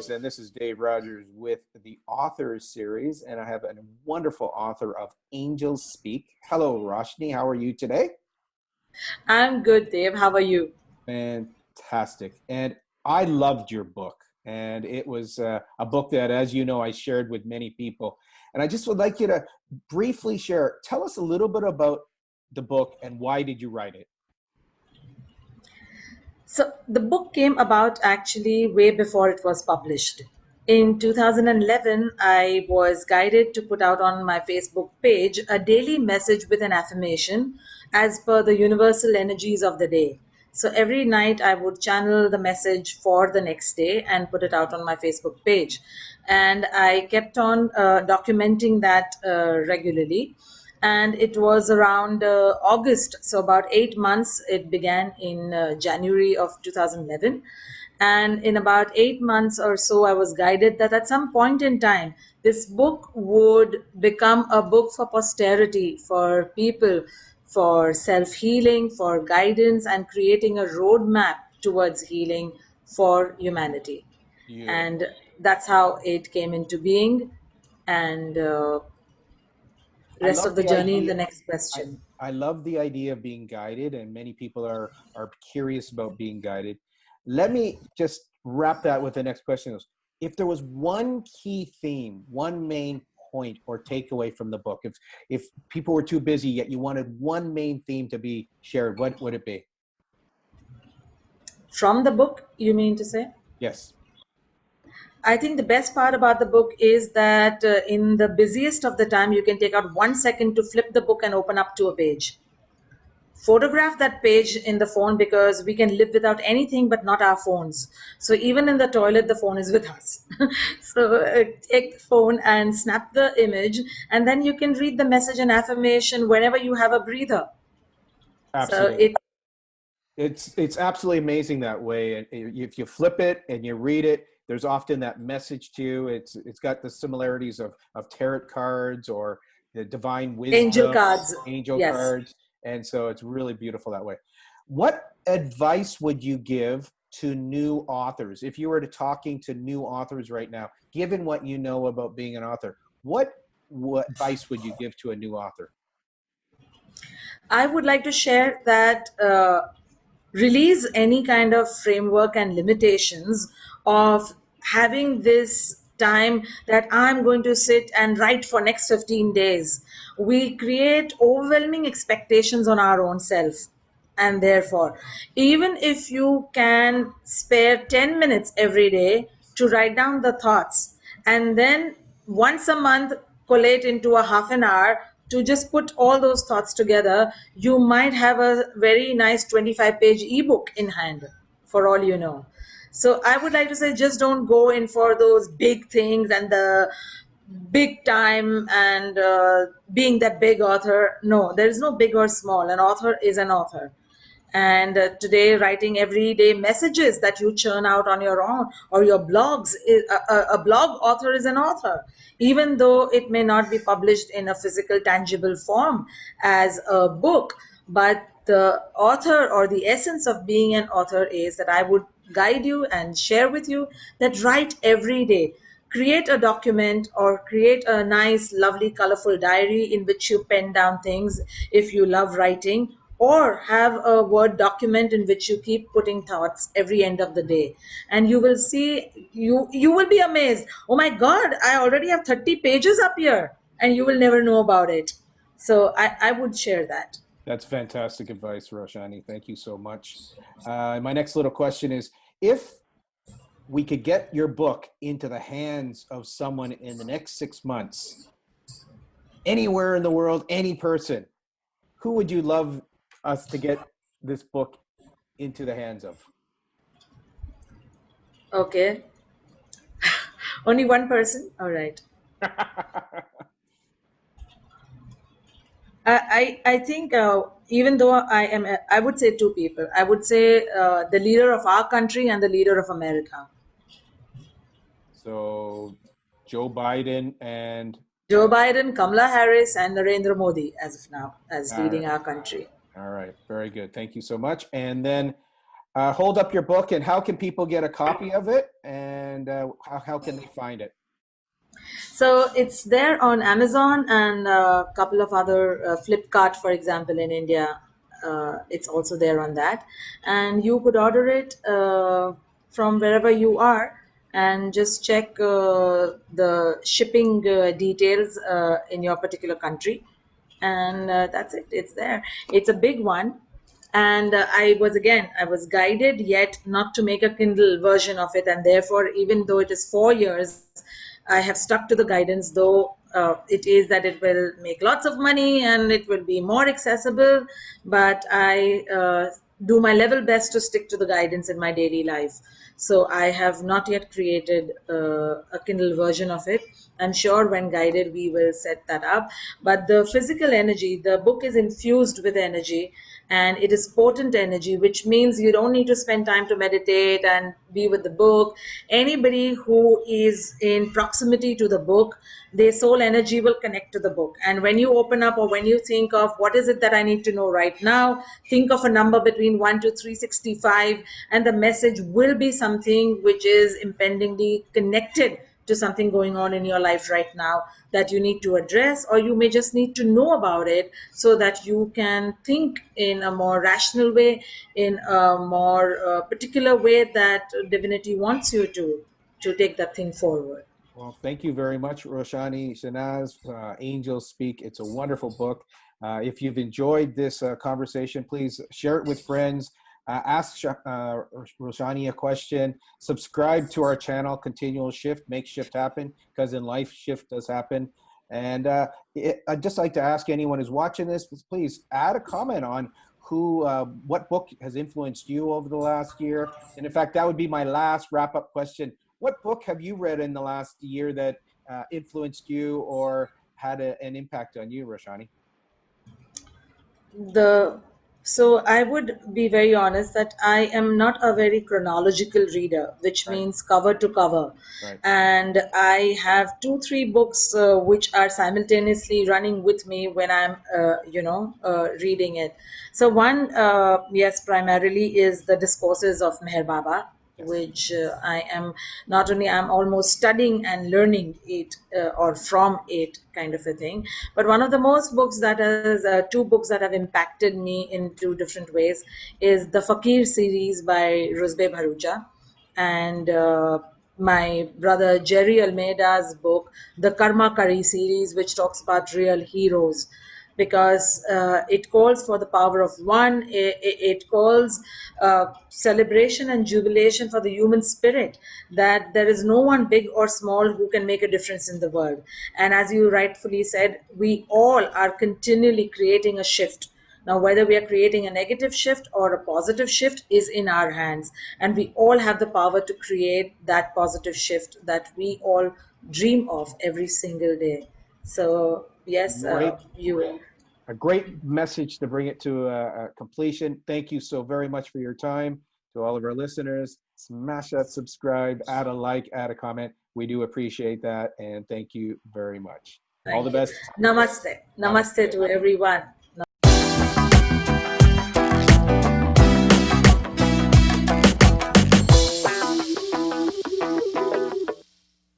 Shenazz, and this is Dave Rogers with the Authors Series, and I have a wonderful author of Angels Speak. Hello, Roshani. How are you today? I'm good, Dave. How are you? Fantastic. And I loved your book, and it was a book that, as you know, I shared with many people. And I just would like you to briefly share. Tell us a little bit about the book and why did you write it? So, the book came about actually way before it was published. In 2011, I was guided to put out on my Facebook page a daily message with an affirmation as per the universal energies of the day. So, every night I would channel the message for the next day and put it out on my Facebook page. And I kept on documenting that regularly. And it was around August, so about 8 months. It began in January of 2011, and in about 8 months or so, I was guided that at some point in time, this book would become a book for posterity, for people, for self-healing, for guidance, and creating a roadmap towards healing for humanity. Beautiful. And that's how it came into being. And I rest love of the the journey in idea. the next I, question. I love the idea of being guided, and many people are curious about being guided. Let me just wrap that with the next question. If there was one key theme, one main point or takeaway from the book, if people were too busy yet you wanted one main theme to be shared, what would it be? From the book, you mean to say? Yes. I think the best part about the book is that in the busiest of the time, you can take out 1 second to flip the book and open up to a page. Photograph that page in the phone, because we can live without anything but not our phones. So even in the toilet, the phone is with us. So take the phone and snap the image, and then you can read the message and affirmation whenever you have a breather. So Absolutely. It's absolutely amazing that way. And if you flip it and you read it, there's often that message to you. It's got the similarities of tarot cards or the divine angel wisdom, cards, angel yes. cards, and so it's really beautiful that way. What advice would you give to new authors if you were to talking to new authors right now, given what you know about being an author? What advice would you give to a new author? I would like to share that release any kind of framework and limitations of having this time that I'm going to sit and write for next 15 days. We create overwhelming expectations on our own self. And therefore, even if you can spare 10 minutes every day to write down the thoughts, and then once a month collate into a half an hour to just put all those thoughts together, you might have a very nice 25-page ebook in hand, for all you know. So I would like to say, just don't go in for those big things and the big time and being that big author. No, there is no big or small. An author is an author. And today, writing everyday messages that you churn out on your own or your blogs, a blog author is an author, even though it may not be published in a physical, tangible form as a book. But the author, or the essence of being an author, is that I would guide you and share with you that write every day. Create a document or create a nice, lovely, colorful diary in which you pen down things if you love writing, or have a Word document in which you keep putting thoughts every end of the day. And you will see, you will be amazed. Oh my God, I already have 30 pages up here, and you will never know about it. So I would share that. That's fantastic advice, Roshani. Thank you so much. My next little question is, if we could get your book into the hands of someone in the next 6 months, anywhere in the world, any person, who would you love us to get this book into the hands of? Okay. Only one person? All right. I think even though I would say two people. I would say the leader of our country and the leader of America. So Joe Biden and Joe Biden, Kamala Harris, and Narendra Modi as of now as all leading right, our country. all right, very good. Thank you so much. And then hold up your book, and how can people get a copy of it, and how can they find it? So it's there on Amazon and a couple of other Flipkart, for example, in India. It's also there on that, and you could order it from wherever you are, and just check the shipping details in your particular country, and that's it. It's there. It's a big one, and I was guided yet not to make a Kindle version of it, and therefore, even though it is 4 years, I have stuck to the guidance, though it is that it will make lots of money and it will be more accessible. But I do my level best to stick to the guidance in my daily life. So I have not yet created a Kindle version of it. I'm sure when guided, we will set that up. But the physical energy, the book is infused with energy, and it is potent energy, which means you don't need to spend time to meditate and be with the book. Anybody who is in proximity to the book, their soul energy will connect to the book. And when you open up, or when you think of what is it that I need to know right now, think of a number between 1 to 365, and the message will be something which is impendingly connected to something going on in your life right now that you need to address, or you may just need to know about it so that you can think in a more rational way, in a more particular way that divinity wants you to take that thing forward. Well, thank you very much, Roshani Shenazz, Angels Speak. It's a wonderful book. If you've enjoyed this conversation, please share it with friends. Ask Roshani a question. Subscribe to our channel, Continual Shift, Make Shift Happen, because in life, shift does happen. And I'd just like to ask anyone who's watching this, please add a comment on what book has influenced you over the last year. And in fact, that would be my last wrap-up question. What book have you read in the last year that influenced you or had an impact on you, Roshani? the so I would be very honest that I am not a very chronological reader, which Right, means cover to cover. right. And I have 2 3 books which are simultaneously running with me when I'm reading it. So one, yes, primarily is the discourses of Meher Baba, Yes. which I am not only I'm almost studying and learning it or from it, kind of a thing. But one of the most books that is 2 books that have impacted me in 2 different ways is the Fakir series by Rusbe Bharucha, and my brother Jerry Almeida's book, the Karma Kari series, which talks about real heroes, because it calls for the power of one. It calls celebration and jubilation for the human spirit, that there is no one big or small who can make a difference in the world. And as you rightfully said, we all are continually creating a shift. Now, whether we are creating a negative shift or a positive shift is in our hands. And we all have the power to create that positive shift that we all dream of every single day. So, yes, Great. you. A great message to bring it to a completion. Thank you so very much for your time. To all of our listeners, smash that subscribe, add a like, add a comment. We do appreciate that. And thank you very much. All the Thank you. best. Namaste. Namaste Namaste. to everyone.